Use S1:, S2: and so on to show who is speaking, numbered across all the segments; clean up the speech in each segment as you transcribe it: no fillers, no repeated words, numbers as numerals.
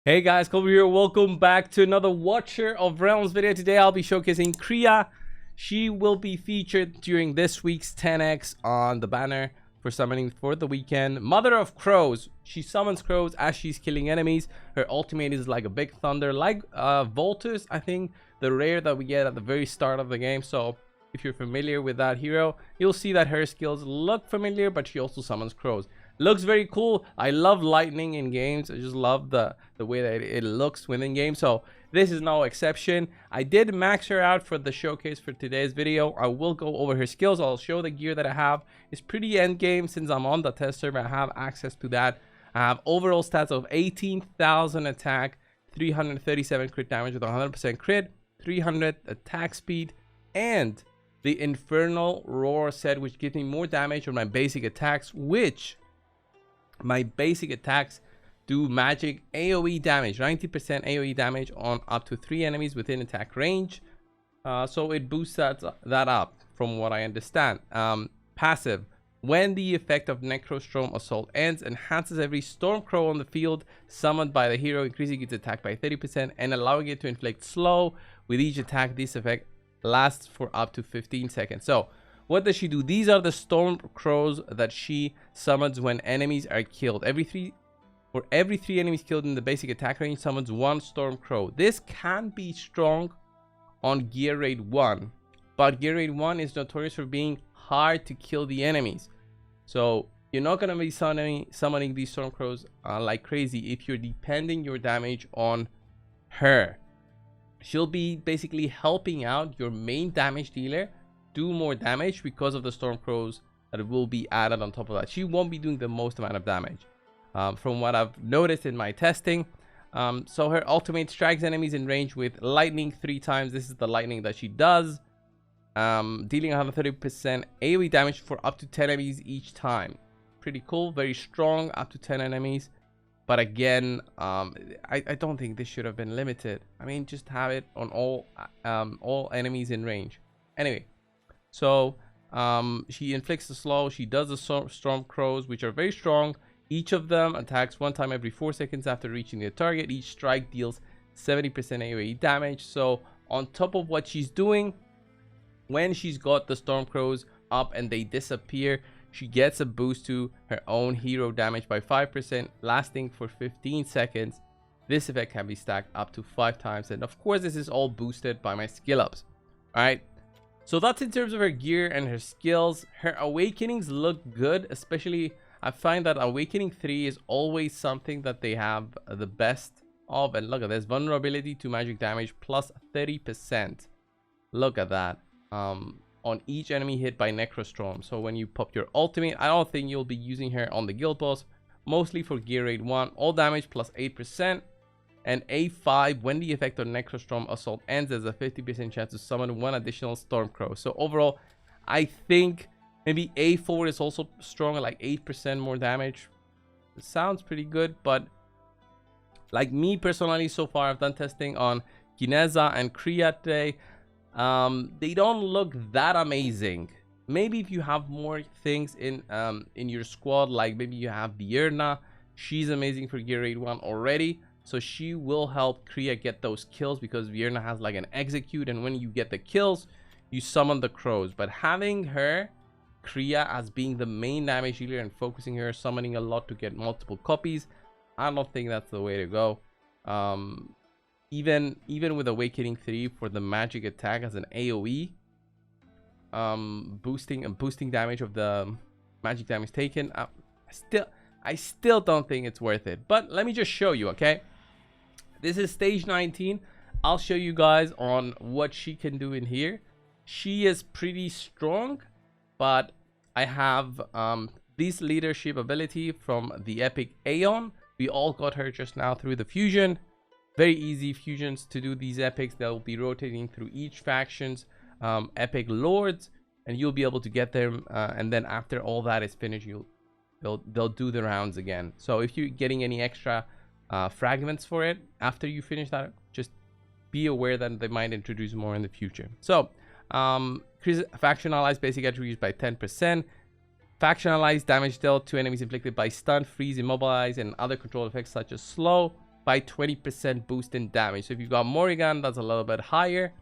S1: Hey guys, Kobe here. Welcome back to another Watcher of Realms video. Today I'll be showcasing KRIA. She will be featured during this week's 10x on the banner for summoning for the weekend. Mother of Crows. She summons crows as she's killing enemies. Her ultimate is like a big thunder, like Voltus, I think, the rare that we get at the very start of the game. So if you're familiar with that hero, you'll see that her skills look familiar, but she also summons crows. Looks very cool. I love lightning in games. I just love the way that it looks within game. So this is no exception. I did max her out for the showcase for today's video. I will go over her skills. I'll show the gear that I have. It's pretty end game since I'm on the test server. I have access to that. I have overall stats of 18,000 attack, 337 crit damage with 100% crit, 300 attack speed, and the Infernal Roar set, which gives me more damage on my basic attacks, which my basic attacks do magic AoE damage, 90% AoE damage on up to 3 enemies within attack range. So it boosts that up from what I understand. Passive: when the effect of Necrostorm Assault ends, enhances every Stormcrow on the field summoned by the hero, increasing its attack by 30% and allowing it to inflict slow with each attack. This effect lasts for up to 15 seconds. So what does she do? These are the storm crows that she summons when enemies are killed. For every 3 enemies killed in the basic attack range, summons 1 storm crow. This can be strong on gear rate 1, but gear rate 1 is notorious for being hard to kill the enemies. So you're not going to be summoning these storm crows like crazy if you're depending your damage on her. She'll be basically helping out your main damage dealer do more damage because of the storm crows that will be added on top of that. She won't be doing the most amount of damage from what I've noticed in my testing. So her ultimate strikes enemies in range with lightning 3 times. This is the lightning that she does, dealing 130% AoE damage for up to 10 enemies each time. Pretty cool, very strong, up to 10 enemies. But again, I don't think this should have been limited. I mean, just have it on all enemies in range. Anyway, so she inflicts the slow. She does the storm crows, which are very strong. Each of them attacks 1 time every 4 seconds after reaching their target. Each strike deals 70% AoE damage. So on top of what she's doing, when she's got the storm crows up and they disappear, she gets a boost to her own hero damage by 5%, lasting for 15 seconds. This effect can be stacked up to 5 times, and of course this is all boosted by my skill ups. All right, so that's in terms of her gear and her skills. Her awakenings look good, especially I find that awakening 3 is always something that they have the best of. And look at this, vulnerability to magic damage plus 30%. Look at that. On each enemy hit by Necrostorm. So when you pop your ultimate, I don't think you'll be using her on the guild boss, mostly for gear rate 1. All damage plus 8%, and A5: when the effect of Necrostorm Assault ends, there's a 50% chance to summon 1 additional Stormcrow. So overall, I think maybe A4 is also strong, like 8% more damage. It sounds pretty good, but like me personally, so far I've done testing on Kineza and KRIA today. They don't look that amazing. Maybe if you have more things in your squad, like maybe you have Vierna, she's amazing for gear rate 1 already, so she will help KRIA get those kills because Vierna has like an execute, and when you get the kills you summon the crows. But having her KRIA as being the main damage dealer and focusing her summoning a lot to get multiple copies, I don't think that's the way to go. Even with awakening 3 for the magic attack as an AoE, boosting damage of the magic damage taken, I still don't think it's worth it. But let me just show you. Okay, this is stage 19. I'll show you guys on what she can do in here. She is pretty strong, but I have this leadership ability from the epic Aeon. We all got her just now through the fusion. Very easy fusions to do these epics. They'll be rotating through each faction's epic lords, and you'll be able to get them. And then after all that is finished, they'll do the rounds again. So if you're getting any extra fragments for it after you finish that, just be aware that they might introduce more in the future. So faction allies basic attributes by 10%. Faction allies damage dealt to enemies inflicted by stun, freeze, immobilize, and other control effects such as slow by 20% boost in damage. So if you've got Morrigan, that's a little bit higher.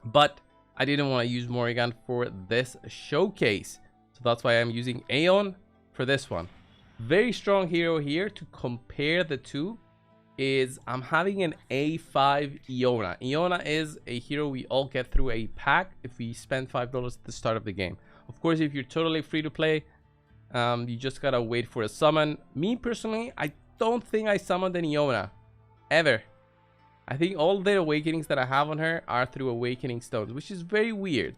S1: But I didn't want to use Morrigan for this showcase. So that's why I'm using Aeon for this one. Very strong hero here to compare the two is I'm having an A5 Iona. Iona is a hero we all get through a pack if we spend $5 at the start of the game. Of course, if you're totally free to play, you just gotta wait for a summon. Me personally, I don't think I summoned an Iona ever. I think all the awakenings that I have on her are through awakening stones, which is very weird.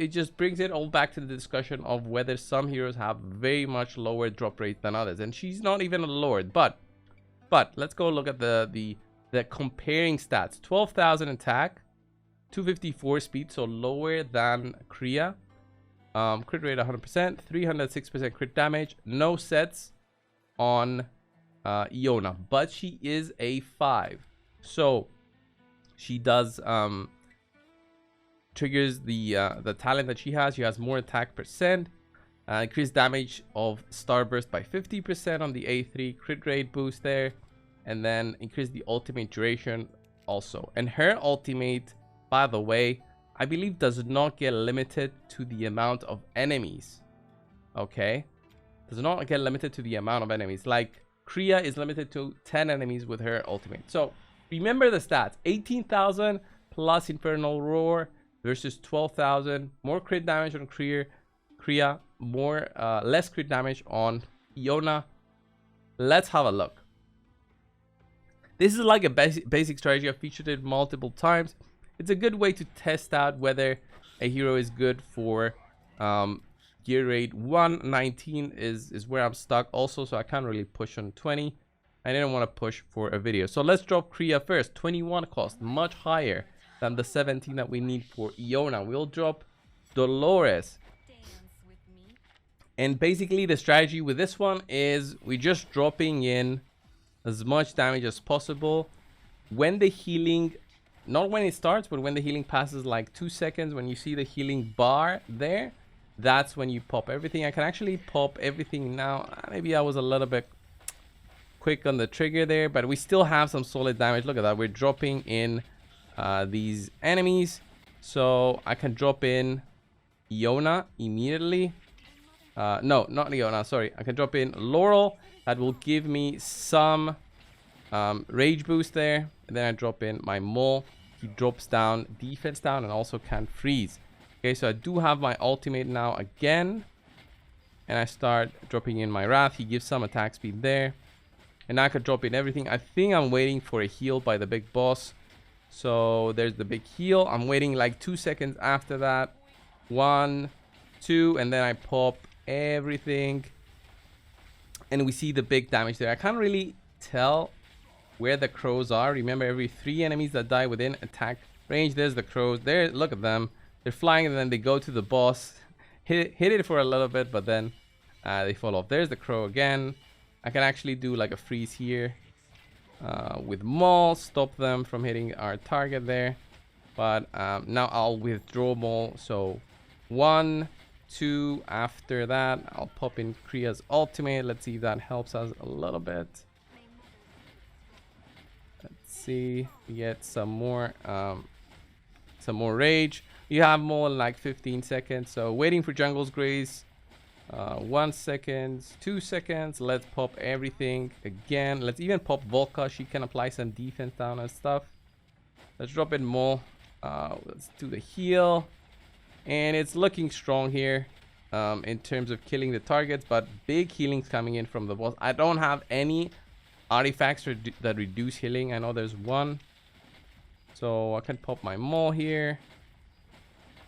S1: It just brings it all back to the discussion of whether some heroes have very much lower drop rates than others, and she's not even a lord. But let's go look at the comparing stats. 12,000 attack, 254 speed, so lower than KRIA. Crit rate 100%, 306% crit damage. No sets on Iona, but she is a 5, so she does triggers the talent that she has. She has more attack percent, increased damage of starburst by 50% on the A3, crit rate boost there, and then increase the ultimate duration also. And her ultimate, by the way, I believe does not get limited to the amount of enemies. Okay, does not get limited to the amount of enemies. Like KRIA is limited to 10 enemies with her ultimate. So remember the stats: 18,000 plus Infernal Roar versus 12,000. More crit damage on KRIA, more less crit damage on Iona. Let's have a look. This is like a basic strategy. I've featured it multiple times. It's a good way to test out whether a hero is good for gear rate 119 is where I'm stuck also, so I can't really push on 20. I didn't want to push for a video. So let's drop KRIA first. 21 cost, much higher than the 17 that we need for Iona. We'll drop Dolores. And basically the strategy with this one is we're just dropping in as much damage as possible. When the healing, not when it starts, but when the healing passes like 2 seconds, when you see the healing bar there, that's when you pop everything. I can actually pop everything now. Maybe I was a little bit quick on the trigger there, but we still have some solid damage. Look at that. We're dropping in these enemies. So I can drop in Iona immediately. No, not Iona, sorry. I can drop in Laurel. That will give me some rage boost there. And then I drop in my Mole. He drops down defense down and also can freeze. Okay, so I do have my ultimate now again. And I start dropping in my Wrath. He gives some attack speed there. And now I could drop in everything. I think I'm waiting for a heal by the big boss. So there's the big heal. I'm waiting like 2 seconds after that. 1, 2, and then I pop everything. And we see the big damage there. I can't really tell where the crows are. Remember, every 3 enemies that die within attack range, there's the crows. There, look at them. They're flying and then they go to the boss. Hit it for a little bit, but then they fall off. There's the crow again. I can actually do like a freeze here with Maul, stop them from hitting our target there. But now I'll withdraw Maul. So 1, 2, after that I'll pop in KRIA's ultimate. Let's see if that helps us a little bit. Let's see, we get some more rage. You have more in like 15 seconds. So waiting for Jungle's Grace. 1 second, 2 seconds. Let's pop everything again. Let's even pop Volca. She can apply some defense down and stuff. Let's drop in more. Let's do the heal. And it's looking strong here in terms of killing the targets, but big healings coming in from the boss. I don't have any artifacts that reduce healing. I know there's one. So I can pop my Maul here.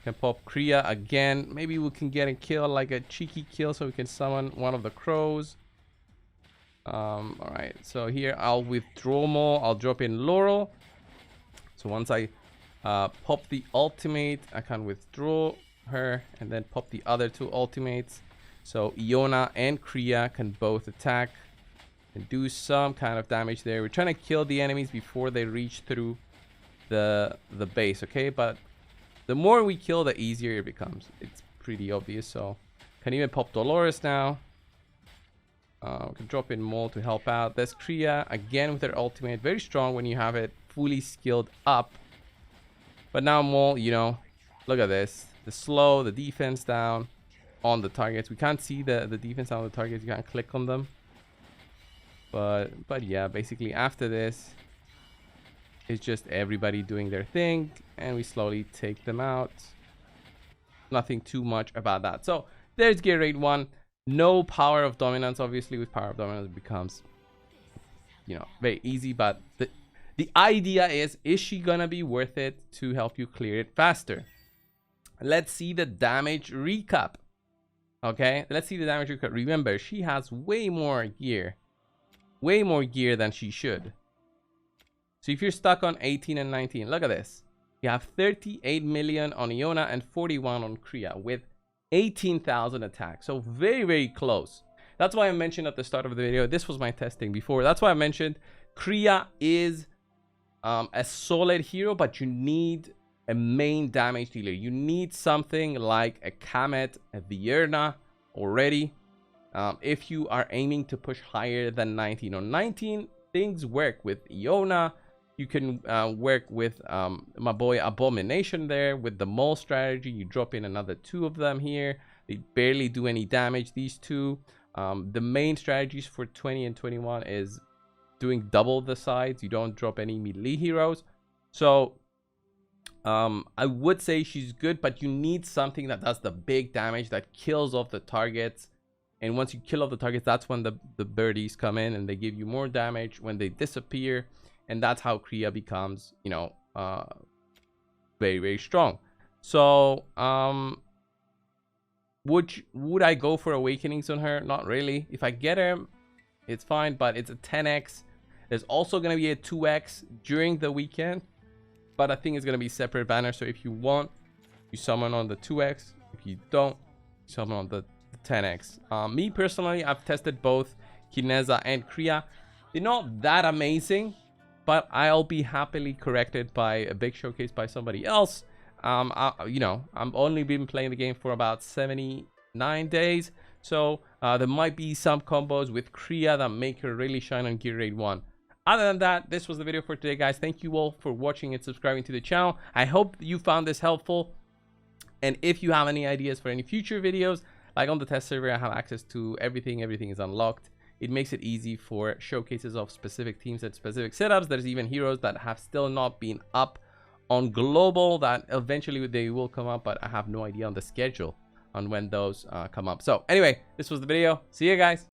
S1: Can pop KRIA again. Maybe we can get a kill, like a cheeky kill, so we can summon one of the crows. All right, so here I'll withdraw Maul. I'll drop in Laurel. So once I pop the ultimate, I can withdraw her and then pop the other 2 ultimates. So Iona and KRIA can both attack and do some kind of damage there. We're trying to kill the enemies before they reach through the base, okay? But the more we kill, the easier it becomes. It's pretty obvious. So can even pop Dolores now. We can drop in Mole to help out. There's KRIA again with her ultimate. Very strong when you have it fully skilled up. But now Mole, you know, look at this. The slow, the defense down on the targets. We can't see the defense on the targets. You can't click on them. But yeah, basically after this, it's just everybody doing their thing. And we slowly take them out. Nothing too much about that. So there's gear rate 1. No power of dominance. Obviously with power of dominance it becomes, you know, very easy, but the idea is she gonna be worth it to help you clear it faster? Let's see the damage recap. Okay, let's see the damage recap. Remember, she has way more gear than she should. So if you're stuck on 18 and 19, look at this. You have 38 million on Iona and 41 on KRIA with 18,000 attack. So very, very close. That's why I mentioned at the start of the video, this was my testing before. That's why I mentioned KRIA is a solid hero, but you need a main damage dealer. You need something like a Kamet, a Vierna already. If you are aiming to push higher than 19. On 19, things work with Iona. You can work with my boy Abomination there with the Mole strategy. You drop in another 2 of them here. They barely do any damage, these 2. The main strategies for 20 and 21 is doing double the sides. You don't drop any melee heroes. So I would say she's good, but you need something that does the big damage, that kills off the targets. And once you kill off the targets, that's when the birdies come in and they give you more damage when they disappear. And that's how KRIA becomes, you know, very, very strong. So, would I go for Awakenings on her? Not really. If I get her, it's fine, but it's a 10x. There's also going to be a 2x during the weekend, but I think it's going to be separate banner. So if you want, you summon on the 2x. If you don't, summon on the 10x. Me personally, I've tested both Kineza and KRIA. They're not that amazing, but I'll be happily corrected by a big showcase by somebody else. You know, I've only been playing the game for about 79 days. So there might be some combos with KRIA that make her really shine on gear rate 1. Other than that, this was the video for today, guys. Thank you all for watching and subscribing to the channel. I hope you found this helpful. And if you have any ideas for any future videos, like on the test server, I have access to everything. Everything is unlocked. It makes it easy for showcases of specific teams and specific setups. There's even heroes that have still not been up on global that eventually they will come up, but I have no idea on the schedule on when those come up. So anyway, this was the video. See you guys.